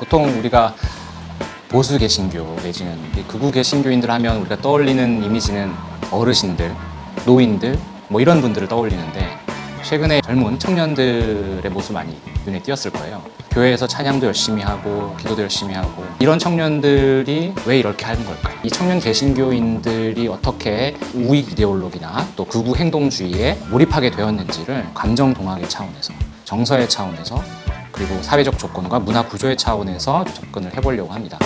보통 우리가 보수 개신교 내지는 극우 개신교인들 하면 우리가 떠올리는 이미지는 어르신들, 노인들 뭐 이런 분들을 떠올리는데 최근에 젊은 청년들의 모습 많이 눈에 띄었을 거예요. 교회에서 찬양도 열심히 하고 기도도 열심히 하고 이런 청년들이 왜 이렇게 하는 걸까요? 이 청년 개신교인들이 어떻게 우익 이데올로기나 또 극우 행동주의에 몰입하게 되었는지를 감정 동학의 차원에서, 정서의 차원에서, 그리고 사회적 조건과 문화 구조의 차원에서 접근을 해보려고 합니다.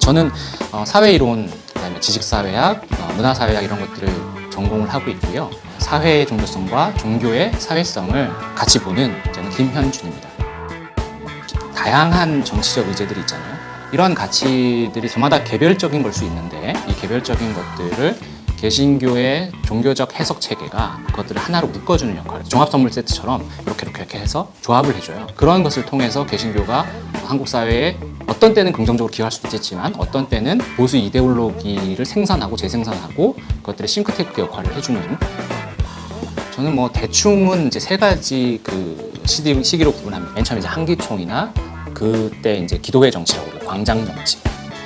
저는 사회이론, 그다음에 지식사회학, 문화사회학 이런 것들을 전공을 하고 있고요. 사회의 종교성과 종교의 사회성을 같이 보는 저는 김현준입니다. 다양한 정치적 의제들이 있잖아요. 이런 가치들이 저마다 개별적인 걸 수 있는데 이 개별적인 것들을 개신교의 종교적 해석 체계가 그것들을 하나로 묶어주는 역할, 종합 선물 세트처럼 이렇게 해서 조합을 해줘요. 그런 것을 통해서 개신교가 한국 사회에 어떤 때는 긍정적으로 기여할 수도 있겠지만 어떤 때는 보수 이데올로기를 생산하고 재생산하고 그것들의 싱크테크 역할을 해주는, 저는 뭐 대충은 이제 세 가지 시기로 구분합니다. 맨 처음에 이제 한기총이나 그때 이제 기독의 정치라고 광장 정치,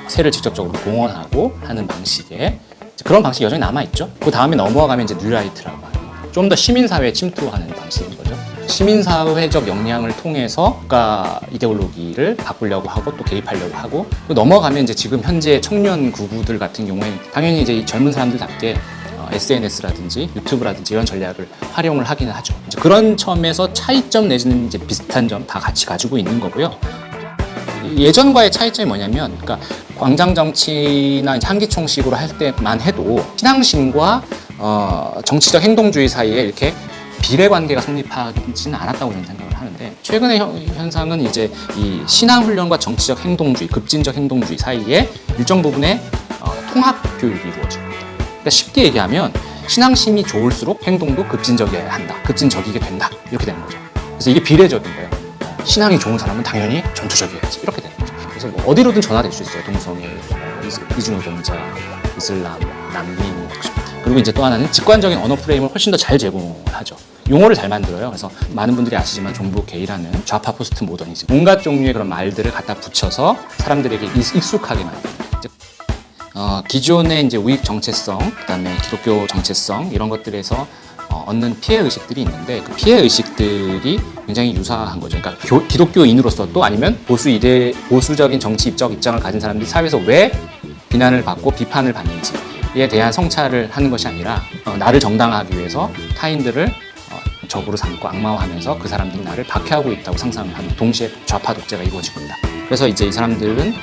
세를 직접적으로 공언하고 하는 방식의 그런 방식이 여전히 남아있죠. 그 다음에 넘어가면 이제 뉴라이트라고 하는 좀 더 시민사회에 침투하는 방식인 거죠. 시민사회적 역량을 통해서 국가 이데올로기를 바꾸려고 하고 또 개입하려고 하고 또 넘어가면 이제 지금 현재 청년 구구들 같은 경우에는 당연히 이제 이 젊은 사람들답게 SNS라든지 유튜브라든지 이런 전략을 활용을 하기는 하죠. 이제 그런 점에서 차이점 내지는 이제 비슷한 점 다 같이 가지고 있는 거고요. 예전과의 차이점이 뭐냐면, 그러니까 광장 정치나 이제 한기총식으로 할 때만 해도 신앙심과 정치적 행동주의 사이에 이렇게 비례 관계가 성립하지는 않았다고 저는 생각을 하는데, 최근의 현상은 이제 이 신앙 훈련과 정치적 행동주의, 급진적 행동주의 사이에 일정 부분의 통합 교육이 이루어집니다. 그러니까 쉽게 얘기하면 신앙심이 좋을수록 행동도 급진적이어야 한다, 급진적이게 된다, 이렇게 되는 거죠. 그래서 이게 비례적인 거예요. 신앙이 좋은 사람은 당연히 전투적이어야지, 이렇게 되는 거죠. 그래서 뭐 어디로든 전화될 수 있어요. 동성애, 이주노동자, 이슬람, 난민. 그리고 이제 또 하나는 직관적인 언어 프레임을 훨씬 더 잘 제공하죠. 용어를 잘 만들어요. 그래서 많은 분들이 아시지만 종북 게이라는 좌파 포스트 모더니즘, 온갖 종류의 그런 말들을 갖다 붙여서 사람들에게 익숙하게 만드는. 기존의 이제 우익 정체성, 그다음에 기독교 정체성 이런 것들에서 얻는 피해 의식들이 있는데 그 피해 의식들이 굉장히 유사한 거죠. 그러니까 기독교인으로서 또 아니면 보수적인 정치 입장을 가진 사람들이 사회에서 왜 비난을 받고 비판을 받는지에 대한 성찰을 하는 것이 아니라 나를 정당화하기 위해서 타인들을 적으로 삼고 악마화하면서 그 사람들이 나를 박해하고 있다고 상상을 하는, 동시에 좌파 독재가 이루어지고 있다. 그래서 이제 이 사람들은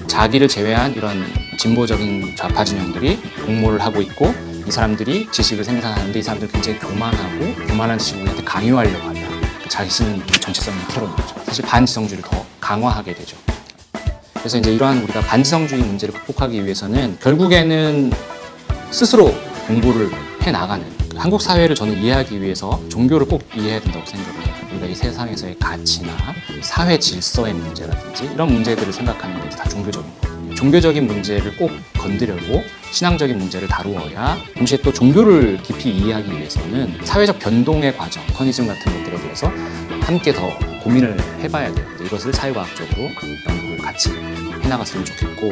자기를 제외한 이런 진보적인 좌파 진영들이 공모를 하고 있고, 이 사람들이 지식을 생산하는데 이 사람들은 굉장히 교만한 지식을 우리한테 강요하려고 한다. 자신 정체성을 털어놓는 거죠. 사실 반지성주의를 더 강화하게 되죠. 그래서 이제 이러한 우리가 반지성주의 문제를 극복하기 위해서는 결국에는 스스로 공부를 해나가는, 한국 사회를 저는 이해하기 위해서 종교를 꼭 이해해야 된다고 생각을 해요. 우리가 이 세상에서의 가치나 사회 질서의 문제라든지 이런 문제들을 생각하는 게 다 종교적인 거예요. 종교적인 문제를 꼭 건드려고 신앙적인 문제를 다루어야, 동시에 또 종교를 깊이 이해하기 위해서는 사회적 변동의 과정, 커니즘 같은 것들에 대해서 함께 더 고민을 해봐야 돼요. 이것을 사회과학적으로 연구를 같이 해나갔으면 좋겠고,